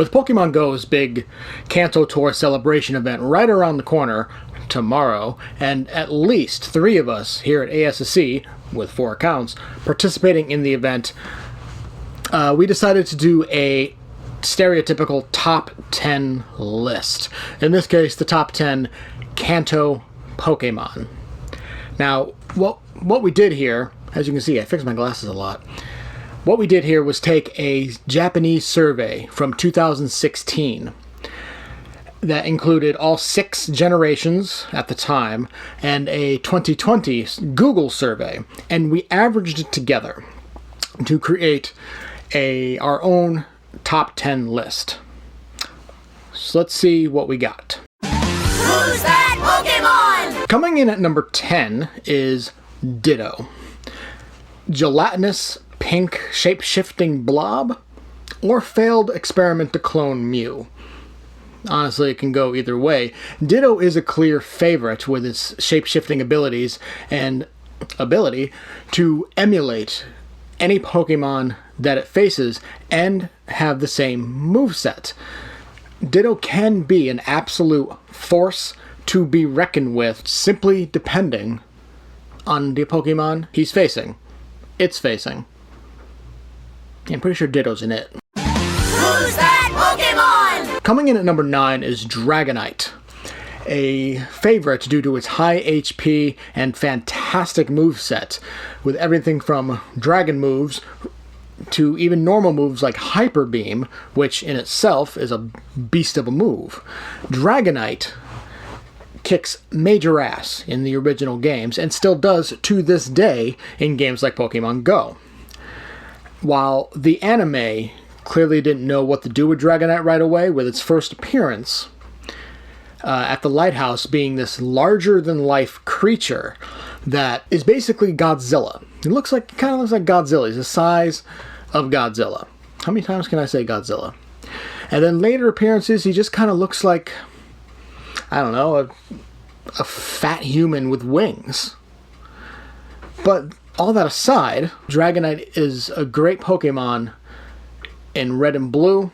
With Pokemon Go's big Kanto Tour celebration event right around the corner tomorrow, and at least 3 of us here at ASSC, with 4 accounts, participating in the event, we decided to do a stereotypical top 10 list. In this case, the top 10 Kanto Pokemon. Now, what we did here, as you can see, I fixed my glasses a lot. What we did here was take a Japanese survey from 2016 that included all 6 generations at the time and a 2020 Google survey, and we averaged it together to create our own top 10 list. So let's see what we got. Who's that Pokemon? Coming in at number 10 is Ditto. Gelatinous pink shape-shifting blob, or failed experiment to clone Mew. Honestly, it can go either way. Ditto is a clear favorite with its shape-shifting abilities and ability to emulate any Pokemon that it faces and have the same moveset. Ditto can be an absolute force to be reckoned with, simply depending on the Pokemon he's facing. It's facing. I'm pretty sure Ditto's in it. Who's that Pokemon? Coming in at number 9 is Dragonite. A favorite due to its high HP and fantastic moveset, with everything from dragon moves to even normal moves like Hyper Beam, which in itself is a beast of a move. Dragonite kicks major ass in the original games and still does to this day in games like Pokemon Go. While the anime clearly didn't know what to do with Dragonite right away, with its first appearance at the lighthouse being this larger-than-life creature that is basically Godzilla. It kind of looks like Godzilla. He's the size of Godzilla. How many times can I say Godzilla? And then later appearances, he just kind of looks like, I don't know, a fat human with wings. But all that aside, Dragonite is a great Pokemon in Red and Blue,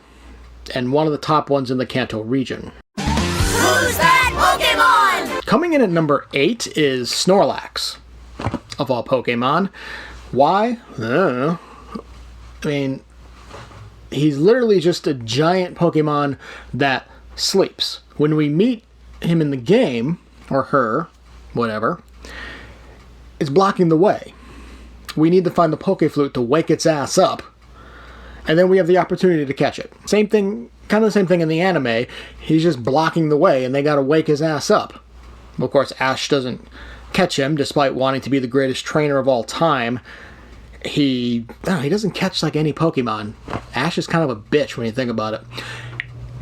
and one of the top ones in the Kanto region. Who's that Pokemon? Coming in at number 8 is Snorlax, of all Pokemon. Why? I mean, he's literally just a giant Pokemon that sleeps. When we meet him in the game, or her, whatever, it's blocking the way. We need to find the Pokeflute to wake its ass up, and then we have the opportunity to catch it. Same thing, kind of the same thing in the anime. He's just blocking the way, and they gotta wake his ass up. Of course, Ash doesn't catch him, despite wanting to be the greatest trainer of all time. He doesn't catch like any Pokemon. Ash is kind of a bitch when you think about it.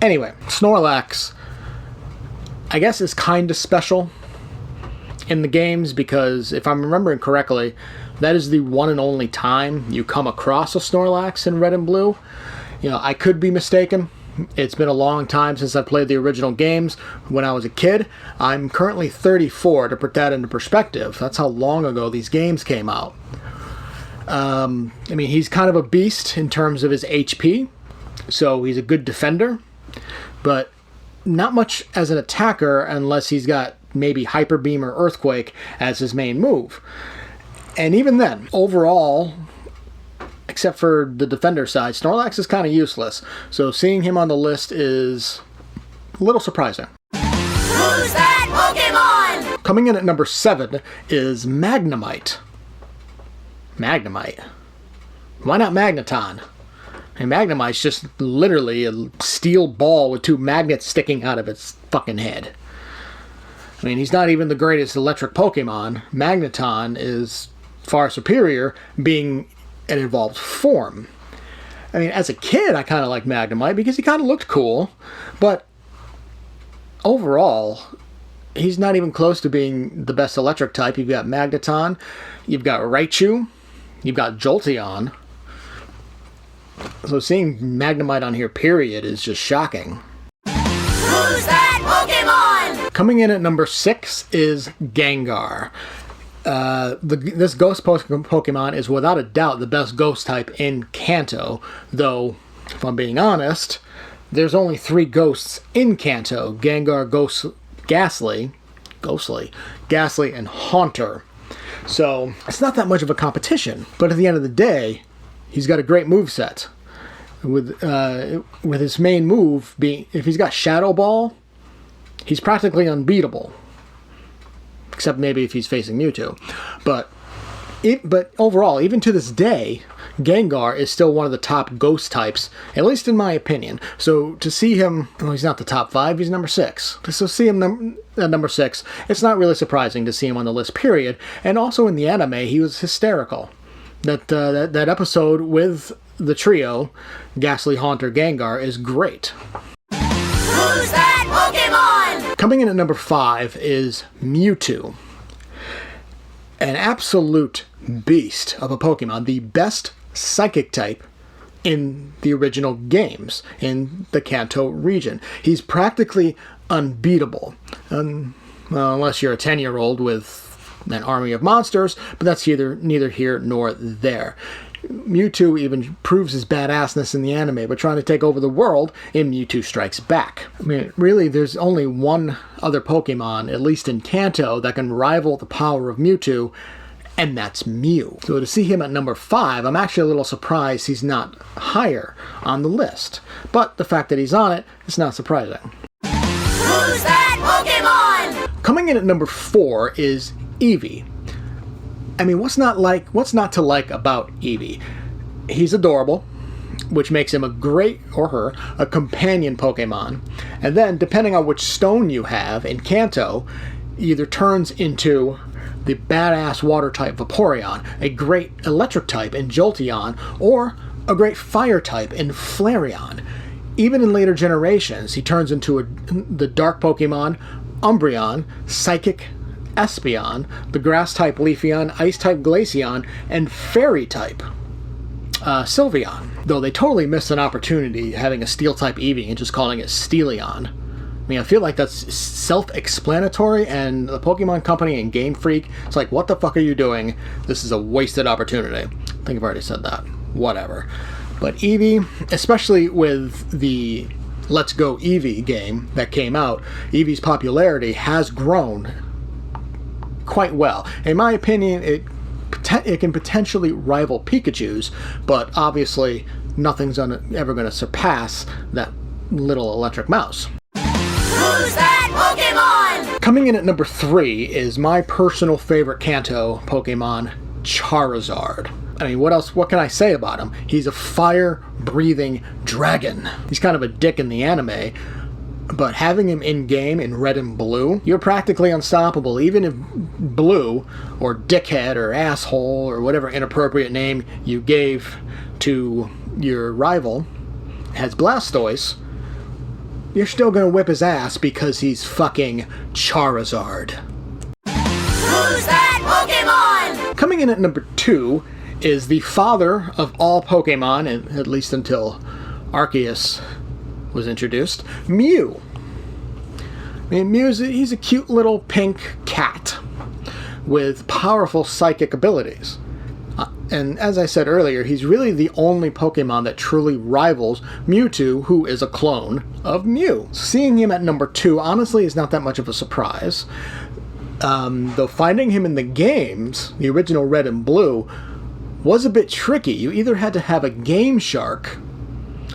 Anyway, Snorlax, I guess, is kind of special in the games because, if I'm remembering correctly, that is the one and only time you come across a Snorlax in Red and Blue. You know, I could be mistaken. It's been a long time since I played the original games when I was a kid. I'm currently 34, to put that into perspective. That's how long ago these games came out. I mean, he's kind of a beast in terms of his HP, so he's a good defender, but not much as an attacker unless he's got maybe Hyper Beam or Earthquake as his main move. And even then, overall, except for the defender side, Snorlax is kind of useless. So seeing him on the list is a little surprising. Who's that Pokemon? Coming in at number 7 is Magnemite. Magnemite. Why not Magneton? And Magnemite's just literally a steel ball with 2 magnets sticking out of its fucking head. I mean, he's not even the greatest electric Pokemon. Magneton is far superior, being an evolved form. I mean, as a kid, I kind of liked Magnemite because he kind of looked cool, but overall, he's not even close to being the best electric type. You've got Magneton, you've got Raichu, you've got Jolteon. So seeing Magnemite on here, period, is just shocking. Who's that Pokemon? Coming in at number 6 is Gengar. This ghost Pokemon is without a doubt the best ghost type in Kanto, though, if I'm being honest, there's only 3 ghosts in Kanto: Gengar, Ghastly, and Haunter. So it's not that much of a competition. But at the end of the day, he's got a great moveset. With his main move being, if he's got Shadow Ball, he's practically unbeatable. Except maybe if he's facing Mewtwo. But overall, even to this day, Gengar is still one of the top ghost types, at least in my opinion. So to see him, well, he's not the top 5, he's number 6. So see him at number 6, it's not really surprising to see him on the list, period. And also in the anime, he was hysterical. That episode with the trio, Ghastly, Haunter, Gengar, is great. Who's that Pokemon? Coming in at number 5 is Mewtwo. An absolute beast of a Pokemon, the best psychic type in the original games in the Kanto region. He's practically unbeatable, unless you're a 10-year-old with an army of monsters, but that's neither here nor there. Mewtwo even proves his badassness in the anime by trying to take over the world in Mewtwo Strikes Back. I mean, really, there's only one other Pokemon, at least in Kanto, that can rival the power of Mewtwo, and that's Mew. So to see him at number 5, I'm actually a little surprised he's not higher on the list. But the fact that he's on it is not surprising. Who's that Pokemon? Coming in at number 4 is Eevee. I mean, what's not to like about Eevee? He's adorable, which makes him a companion Pokemon. And then, depending on which stone you have in Kanto, either turns into the badass water type Vaporeon, a great electric type in Jolteon, or a great fire type in Flareon. Even in later generations, he turns into the dark Pokemon Umbreon, Psychic Espeon, the grass-type Leafeon, ice-type Glaceon, and fairy-type Sylveon. Though they totally missed an opportunity having a steel-type Eevee and just calling it Steeleon. I mean, I feel like that's self-explanatory, and the Pokemon Company and Game Freak, it's like, what the fuck are you doing? This is a wasted opportunity. I think I've already said that. Whatever. But Eevee, especially with the Let's Go Eevee game that came out, Eevee's popularity has grown quite well. In my opinion, it can potentially rival Pikachu's, but obviously nothing's ever going to surpass that little electric mouse. Who's that Pokemon? Coming in at number 3 is my personal favorite Kanto Pokemon, Charizard. I mean, what can I say about him? He's a fire-breathing dragon. He's kind of a dick in the anime, but having him in-game in red and blue, you're practically unstoppable, even if Blue, or Dickhead, or Asshole, or whatever inappropriate name you gave to your rival, has Blastoise, you're still gonna whip his ass because he's fucking Charizard. Who's that Pokemon? Coming in at number 2 is the father of all Pokemon, and at least until Arceus was introduced, Mew. I mean, he's a cute little pink cat with powerful psychic abilities. And as I said earlier, he's really the only Pokemon that truly rivals Mewtwo, who is a clone of Mew. Seeing him at number 2, honestly, is not that much of a surprise. Though finding him in the games, the original Red and Blue, was a bit tricky. You either had to have a Game Shark,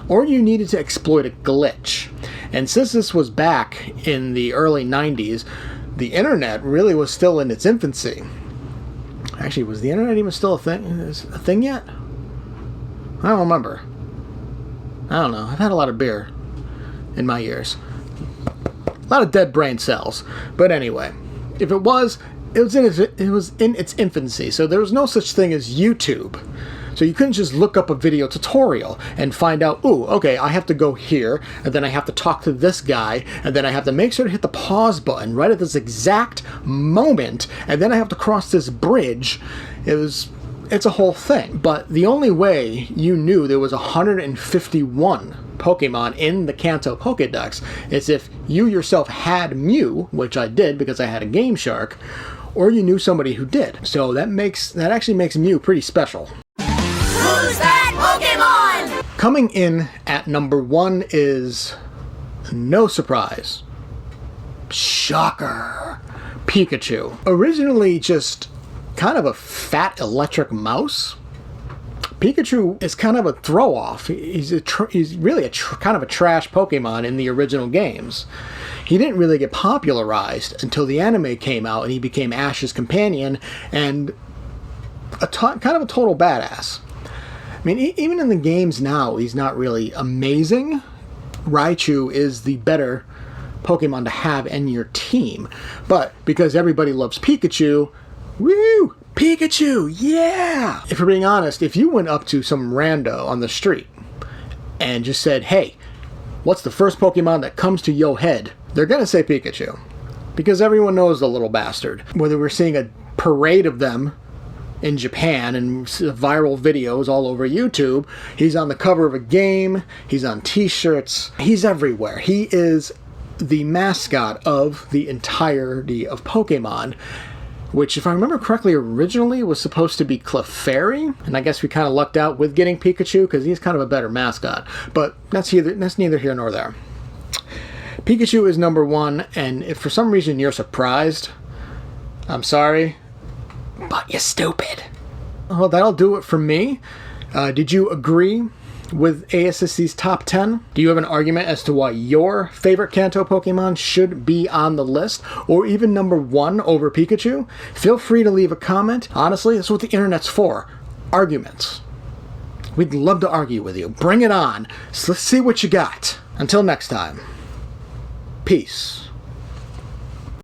or you needed to exploit a glitch. And since this was back in the early 90s, the internet really was still in its infancy. Actually, was the internet even still a thing yet? I don't remember. I don't know. I've had a lot of beer in my years. A lot of dead brain cells. But anyway, if it was in its infancy, so there was no such thing as YouTube. So you couldn't just look up a video tutorial and find out, ooh, okay, I have to go here, and then I have to talk to this guy, and then I have to make sure to hit the pause button right at this exact moment, and then I have to cross this bridge. It's a whole thing. But the only way you knew there was 151 Pokemon in the Kanto Pokédex is if you yourself had Mew, which I did because I had a Game Shark, or you knew somebody who did. So that actually makes Mew pretty special. Who's that Pokemon? Coming in at number 1 is, no surprise, shocker, Pikachu. Originally just kind of a fat electric mouse, Pikachu is kind of a throw-off. He's really kind of a trash Pokemon in the original games. He didn't really get popularized until the anime came out and he became Ash's companion and kind of a total badass. I mean, even in the games now, he's not really amazing. Raichu is the better Pokemon to have in your team. But because everybody loves Pikachu, woo! Pikachu, yeah! If we're being honest, if you went up to some rando on the street and just said, hey, what's the first Pokemon that comes to your head? They're gonna say Pikachu. Because everyone knows the little bastard. Whether we're seeing a parade of them in Japan and viral videos all over YouTube, he's on the cover of a game, he's on t-shirts, he's everywhere. He is the mascot of the entirety of Pokemon, which, if I remember correctly, originally was supposed to be Clefairy, and I guess we kind of lucked out with getting Pikachu because he's kind of a better mascot, but that's neither here nor there. Pikachu is number 1, and if for some reason you're surprised, I'm sorry, but you're stupid. Well, that'll do it for me. Did you agree with ASSC's top 10? Do you have an argument as to why your favorite Kanto Pokemon should be on the list, or even number 1 over Pikachu? Feel free to leave a comment. Honestly, that's what the internet's for. Arguments. We'd love to argue with you. Bring it on. So let's see what you got. Until next time. Peace.